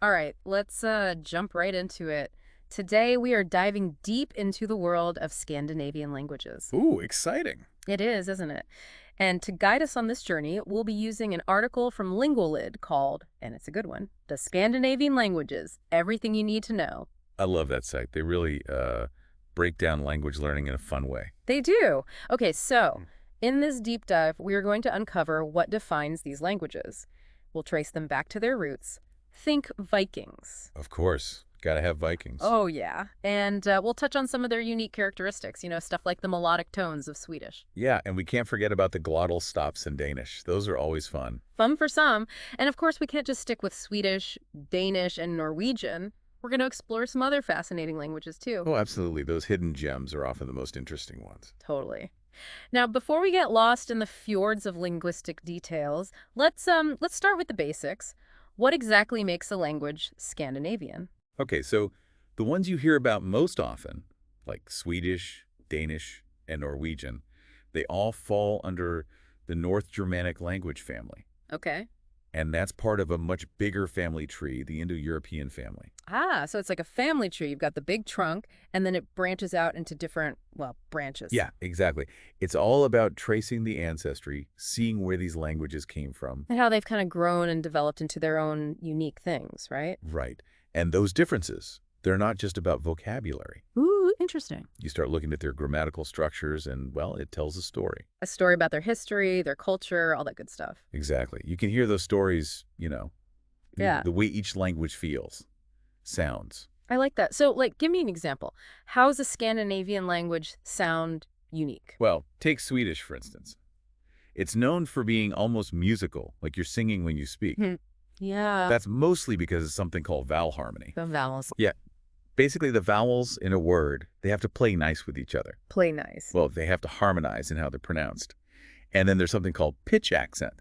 All right, let's jump right into it. Today we are diving deep into the world of Scandinavian languages. Ooh, exciting. It is, isn't it? And to guide us on this journey, we'll be using an article from Lingualid called, and it's a good one, The Scandinavian Languages, Everything You Need to Know. I love that site. They really break down language learning in a fun way. They do. Okay, so Mm. in this deep dive, we are going to uncover what defines these languages. We'll trace them back to their roots. Think Vikings. Of course. Gotta have Vikings. Oh, yeah. And we'll touch on some of their unique characteristics, stuff like the melodic tones of Swedish. Yeah, and we can't forget about the glottal stops in Danish. Those are always fun. Fun for some. And of course, we can't just stick with Swedish, Danish, and Norwegian. We're going to explore some other fascinating languages, too. Oh, absolutely. Those hidden gems are often the most interesting ones. Totally. Now, before we get lost in the fjords of linguistic details, let's start with the basics. What exactly makes a language Scandinavian? Okay, so the ones you hear about most often, like Swedish, Danish, and Norwegian, they all fall under the North Germanic language family. Okay. And that's part of a much bigger family tree, the Indo-European family. Ah, so it's like a family tree. You've got the big trunk, and then it branches out into different, branches. Yeah, exactly. It's all about tracing the ancestry, seeing where these languages came from. And how they've kind of grown and developed into their own unique things, right? Right. And those differences, they're not just about vocabulary. Ooh, interesting. You start looking at their grammatical structures and, well, it tells a story. A story about their history, their culture, all that good stuff. Exactly. You can hear those stories, Yeah, the way each language feels, sounds. I like that. So, give me an example. How does a Scandinavian language sound unique? Well, take Swedish, for instance. It's known for being almost musical, like you're singing when you speak. Hmm. Yeah, That's mostly because of something called vowel harmony. the vowels Yeah, basically the vowels in a word, they have to play nice with each other. play nice. Well, they have to harmonize in how they're pronounced. And then there's something called pitch accent,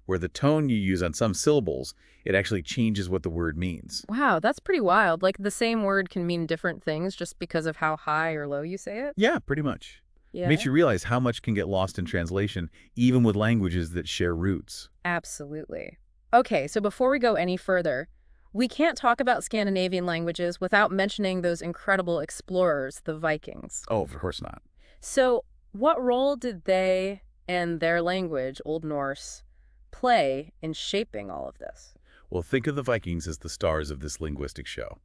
where the tone you use on some syllables, it actually changes what the word means. Wow, that's pretty wild. Like the same word can mean different things just because of how high or low you say it? Yeah, pretty much. Yeah, Makes you realize how much can get lost in translation, even with languages that share roots. absolutely. Okay, so before we go any further, we can't talk about Scandinavian languages without mentioning those incredible explorers, the Vikings. Oh, of course not. So, what role did they and their language, Old Norse, play in shaping all of this? Well, think of the Vikings as the stars of this linguistic show.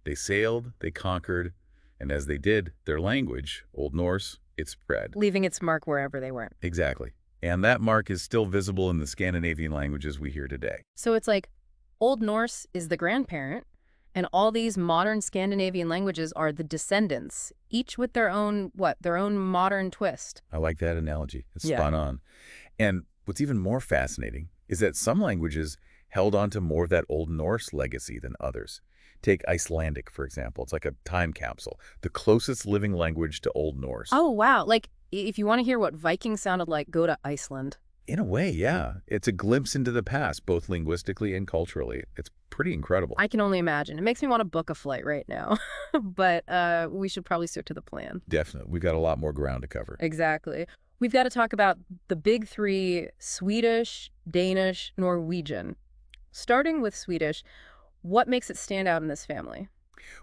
They sailed, they conquered, and as they did, their language, Old Norse, it spread. Leaving its mark wherever they went. Exactly. And that mark is still visible in the Scandinavian languages we hear today. So it's like Old Norse is the grandparent, and all these modern Scandinavian languages are the descendants, each with their own, their own modern twist. I like that analogy. It's Yeah. spot on. And what's even more fascinating is that some languages held on to more of that Old Norse legacy than others. Take Icelandic, for example. It's like a time capsule, the closest living language to Old Norse. Oh, wow. Like, if you want to hear what Viking sounded like, go to Iceland. In a way, yeah. It's a glimpse into the past, both linguistically and culturally. It's pretty incredible. I can only imagine. It makes me want to book a flight right now. But we should probably stick to the plan. Definitely. We've got a lot more ground to cover. Exactly. We've got to talk about the big three: Swedish, Danish, Norwegian. Starting with Swedish, what makes it stand out in this family?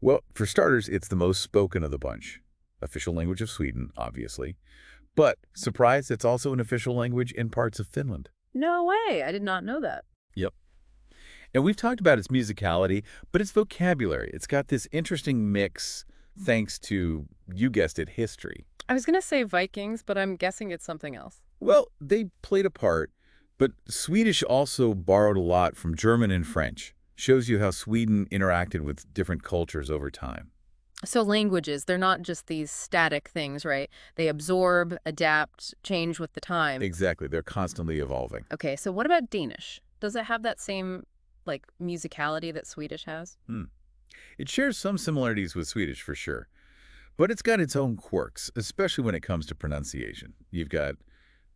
Well, for starters, it's the most spoken of the bunch. Official language of Sweden, obviously. But, surprise, it's also an official language in parts of Finland. No way. I did not know that. Yep. And we've talked about its musicality, but its vocabulary. It's got this interesting mix thanks to, you guessed it, history. I was going to say Vikings, but I'm guessing it's something else. Well, they played a part, but Swedish also borrowed a lot from German and French. Shows you how Sweden interacted with different cultures over time. So languages, they're not just these static things, right? They absorb, adapt, change with the time. Exactly. They're constantly evolving. Okay, so what about Danish? Does it have that same, musicality that Swedish has? It shares some similarities with Swedish for sure, but it's got its own quirks, especially when it comes to pronunciation. You've got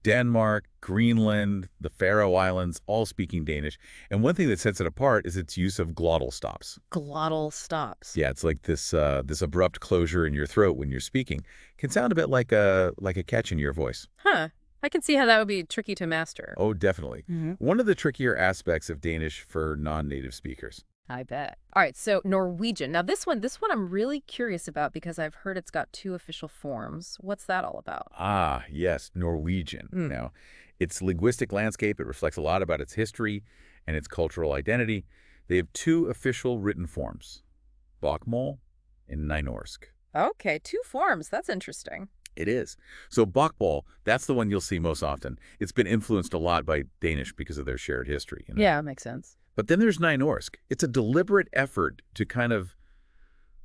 Denmark, Greenland, the Faroe Islands, all speaking Danish. And one thing that sets it apart is its use of glottal stops. Glottal stops. Yeah, it's like this abrupt closure in your throat when you're speaking. Can sound a bit like a catch in your voice. Huh. I can see how that would be tricky to master. Oh, definitely. Mhm. One of the trickier aspects of Danish for non-native speakers. I bet. All right, so Norwegian. Now this one I'm really curious about because I've heard it's got two official forms. What's that all about? Ah, yes, Norwegian. Mm. Now, its linguistic landscape, it reflects a lot about its history and its cultural identity. They have two official written forms, Bokmål and Nynorsk. Okay, two forms. That's interesting. It is. So Bokmål, that's the one you'll see most often. It's been influenced a lot by Danish because of their shared history. Yeah, makes sense. But then there's Nynorsk. It's a deliberate effort to kind of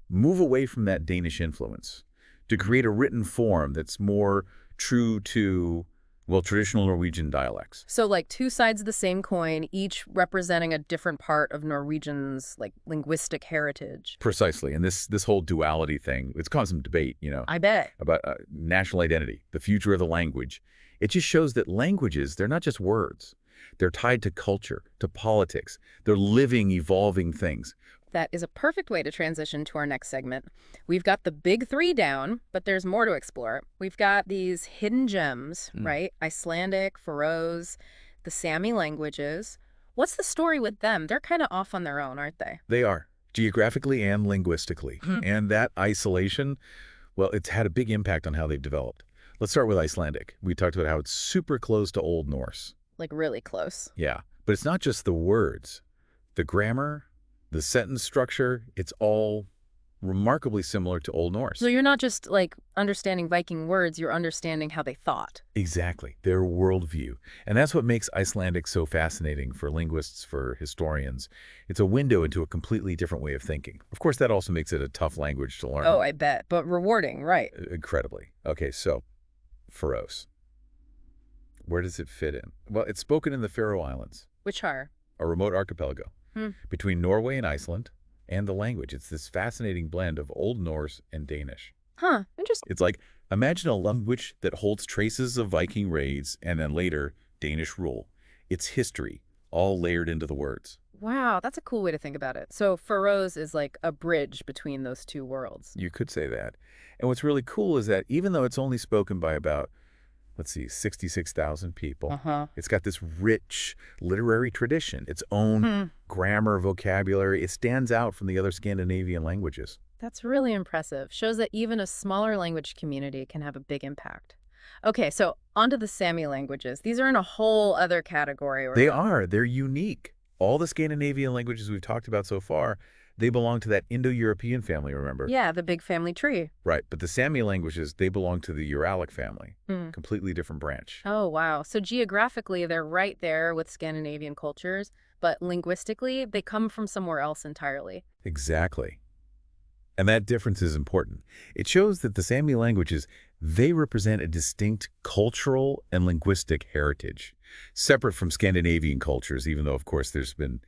move away from that Danish influence, to create a written form that's more true to, well, traditional Norwegian dialects. So like two sides of the same coin, each representing a different part of Norwegian's like linguistic heritage. Precisely. And this whole duality thing, it's caused some debate, I bet. about national identity, the future of the language. It just shows that languages, they're not just words. They're tied to culture, to politics. They're living, evolving things. That is a perfect way to transition to our next segment. We've got the big three down, but there's more to explore. We've got these hidden gems, right? Icelandic, Faroese, the Sami languages. What's the story with them? They're kind of off on their own, aren't they? They are, geographically and linguistically. And that isolation, well, it's had a big impact on how they've developed. Let's start with Icelandic. We talked about how it's super close to Old Norse. Like really close. Yeah, but it's not just the words. The grammar, the sentence structure, it's all remarkably similar to Old Norse. So you're not just like understanding Viking words, you're understanding how they thought. Exactly, their worldview. And that's what makes Icelandic so fascinating for linguists, for historians. It's a window into a completely different way of thinking. Of course, that also makes it a tough language to learn. Oh, I bet. But rewarding, right? Incredibly. Okay, so Faroese. Where does it fit in? Well, it's spoken in the Faroe Islands, Which are? a remote archipelago between Norway and Iceland, and the language. It's this fascinating blend of Old Norse and Danish. Huh, interesting. It's like, imagine a language that holds traces of Viking raids and then later Danish rule. It's history, all layered into the words. Wow, that's a cool way to think about it. So Faroese is like a bridge between those two worlds. You could say that. And what's really cool is that even though it's only spoken by about, let's see, 66,000 people, it's got this rich literary tradition, its own grammar, vocabulary. It stands out from the other Scandinavian languages. That's really impressive. Shows that even a smaller language community can have a big impact. Okay, so onto the Sami languages. These are in a whole other category. They are. They're unique. All the Scandinavian languages we've talked about so far, they belong to that Indo-European family, remember? Yeah, the big family tree. Right, but the Sami languages, they belong to the Uralic family, completely different branch. Oh, wow. So geographically, they're right there with Scandinavian cultures, but linguistically, they come from somewhere else entirely. Exactly. And that difference is important. It shows that the Sami languages, they represent a distinct cultural and linguistic heritage, separate from Scandinavian cultures, even though, of course, there's been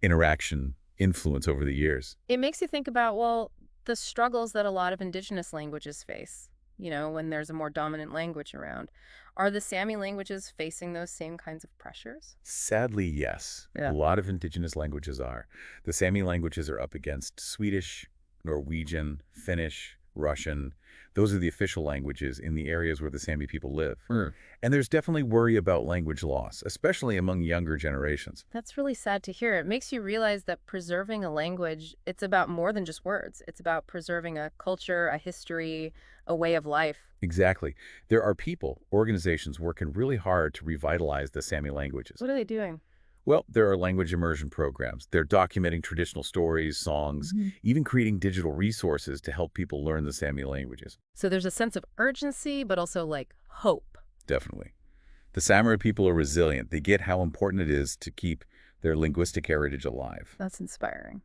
interaction, influence over the years. It makes you think about, well, the struggles that a lot of indigenous languages face, when there's a more dominant language around. Are the Sami languages facing those same kinds of pressures? Sadly, yes. Yeah. A lot of indigenous languages are. The Sami languages are up against Swedish, Norwegian, Finnish, Russian. Those are the official languages in the areas where the Sami people live. And there's definitely worry about language loss, especially among younger generations. That's really sad to hear. It makes you realize that preserving a language, it's about more than just words. It's about preserving a culture, a history, a way of life. Exactly. There are people, organizations working really hard to revitalize the Sami languages. What are they doing? Well, there are language immersion programs. They're documenting traditional stories, songs, even creating digital resources to help people learn the Sami languages. So there's a sense of urgency, but also like hope. Definitely. The Sami people are resilient. They get how important it is to keep their linguistic heritage alive. That's inspiring.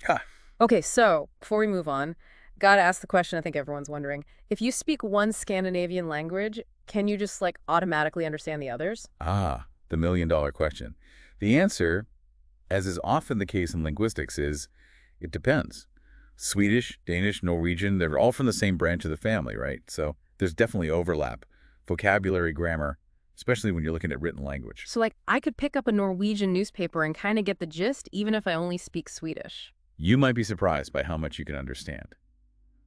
Ha! Okay, so before we move on, gotta ask the question I think everyone's wondering. If you speak one Scandinavian language, can you just like automatically understand the others? Ah, the million-dollar question. The answer, as is often the case in linguistics, is it depends. Swedish, Danish, Norwegian, they're all from the same branch of the family, right? So there's definitely overlap. Vocabulary, grammar, especially when you're looking at written language. So like I could pick up a Norwegian newspaper and kind of get the gist even if I only speak Swedish. You might be surprised by how much you can understand.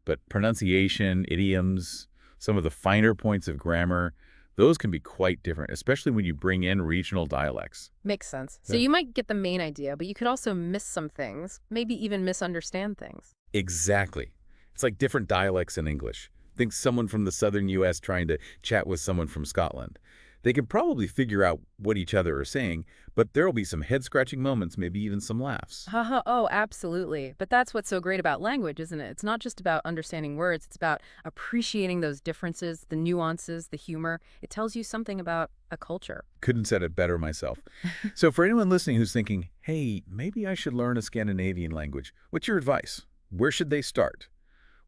But pronunciation, idioms, some of the finer points of grammar, Those can be quite different, especially when you bring in regional dialects. Makes sense. So Yeah. you might get the main idea, but you could also miss some things, maybe even misunderstand things. Exactly. It's like different dialects in English. Think someone from the southern U.S. trying to chat with someone from Scotland. They can probably figure out what each other are saying, but there'll be some head-scratching moments, maybe even some laughs. Haha, oh, absolutely. But that's what's so great about language, isn't it? It's not just about understanding words, it's about appreciating those differences, the nuances, the humor. It tells you something about a culture. Couldn't said it better myself. So for anyone listening who's thinking, hey, maybe I should learn a Scandinavian language, what's your advice? Where should they start?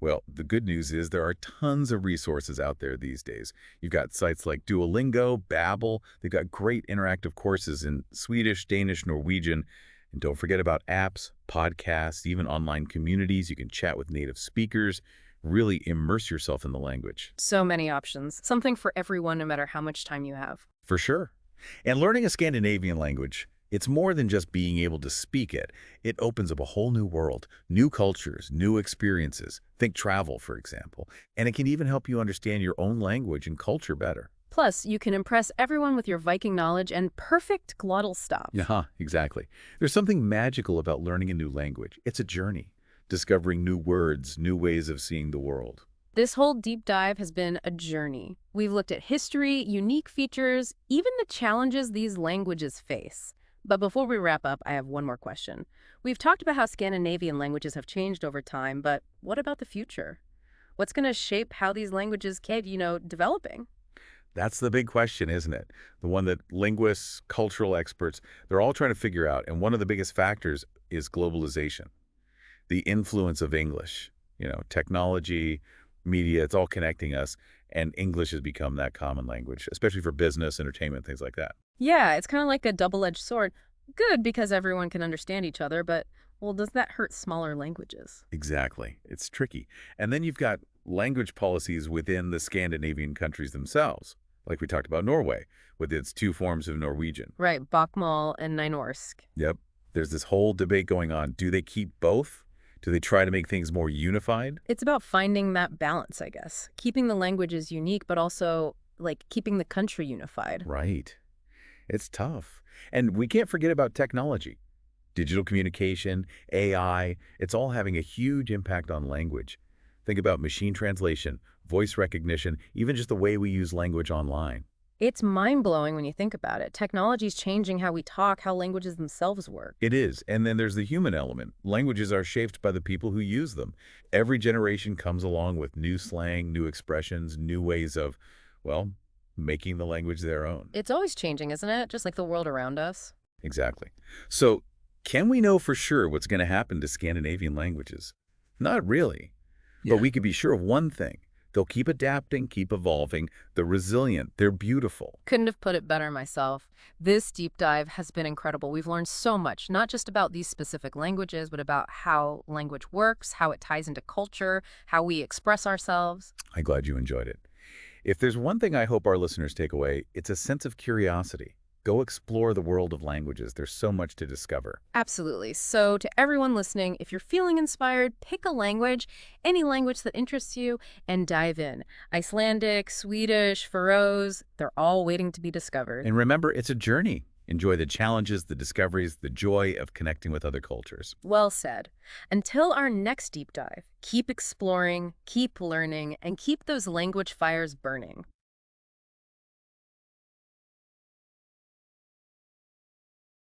Well, the good news is there are tons of resources out there these days. You've got sites like Duolingo, Babbel. They've got great interactive courses in Swedish, Danish, Norwegian. And don't forget about apps, podcasts, even online communities. You can chat with native speakers, really immerse yourself in the language. So many options. Something for everyone, no matter how much time you have. For sure. And learning a Scandinavian language, it's more than just being able to speak it. It opens up a whole new world, new cultures, new experiences. Think travel, for example. And it can even help you understand your own language and culture better. Plus, you can impress everyone with your Viking knowledge and perfect glottal stop. Yeah, exactly. There's something magical about learning a new language. It's a journey, discovering new words, new ways of seeing the world. This whole deep dive has been a journey. We've looked at history, unique features, even the challenges these languages face. But before we wrap up, I have one more question. We've talked about how Scandinavian languages have changed over time, but what about the future? What's going to shape how these languages keep, developing? That's the big question, isn't it? The one that linguists, cultural experts, they're all trying to figure out. And one of the biggest factors is globalization, the influence of English. Technology, media, it's all connecting us. And English has become that common language, especially for business, entertainment, things like that. Yeah, it's kind of like a double-edged sword. Good because everyone can understand each other, but, well, does that hurt smaller languages? Exactly. It's tricky. And then you've got language policies within the Scandinavian countries themselves, like we talked about Norway, with its two forms of Norwegian. Right, Bokmål and Nynorsk. Yep. There's this whole debate going on. Do they keep both? Do they try to make things more unified? It's about finding that balance, I guess. Keeping the languages unique, but also, keeping the country unified. Right. It's tough. And we can't forget about technology. Digital communication, AI, it's all having a huge impact on language. Think about machine translation, voice recognition, even just the way we use language online. It's mind-blowing when you think about it. Technology's changing how we talk, how languages themselves work. It is. And then there's the human element. Languages are shaped by the people who use them. Every generation comes along with new slang, new expressions, new ways of, well, making the language their own. It's always changing, isn't it? Just like the world around us. Exactly. So, can we know for sure what's going to happen to Scandinavian languages? Not really. But we can be sure of one thing. They'll keep adapting, keep evolving. They're resilient. They're beautiful. Couldn't have put it better myself. This deep dive has been incredible. We've learned so much, not just about these specific languages, but about how language works, how it ties into culture, how we express ourselves. I'm glad you enjoyed it. If there's one thing I hope our listeners take away, it's a sense of curiosity. Go explore the world of languages. There's so much to discover. Absolutely. So to everyone listening, if you're feeling inspired, pick a language, any language that interests you, and dive in. Icelandic, Swedish, Faroese, they're all waiting to be discovered. And remember, it's a journey. Enjoy the challenges, the discoveries, the joy of connecting with other cultures. Well said. Until our next deep dive, keep exploring, keep learning, and keep those language fires burning.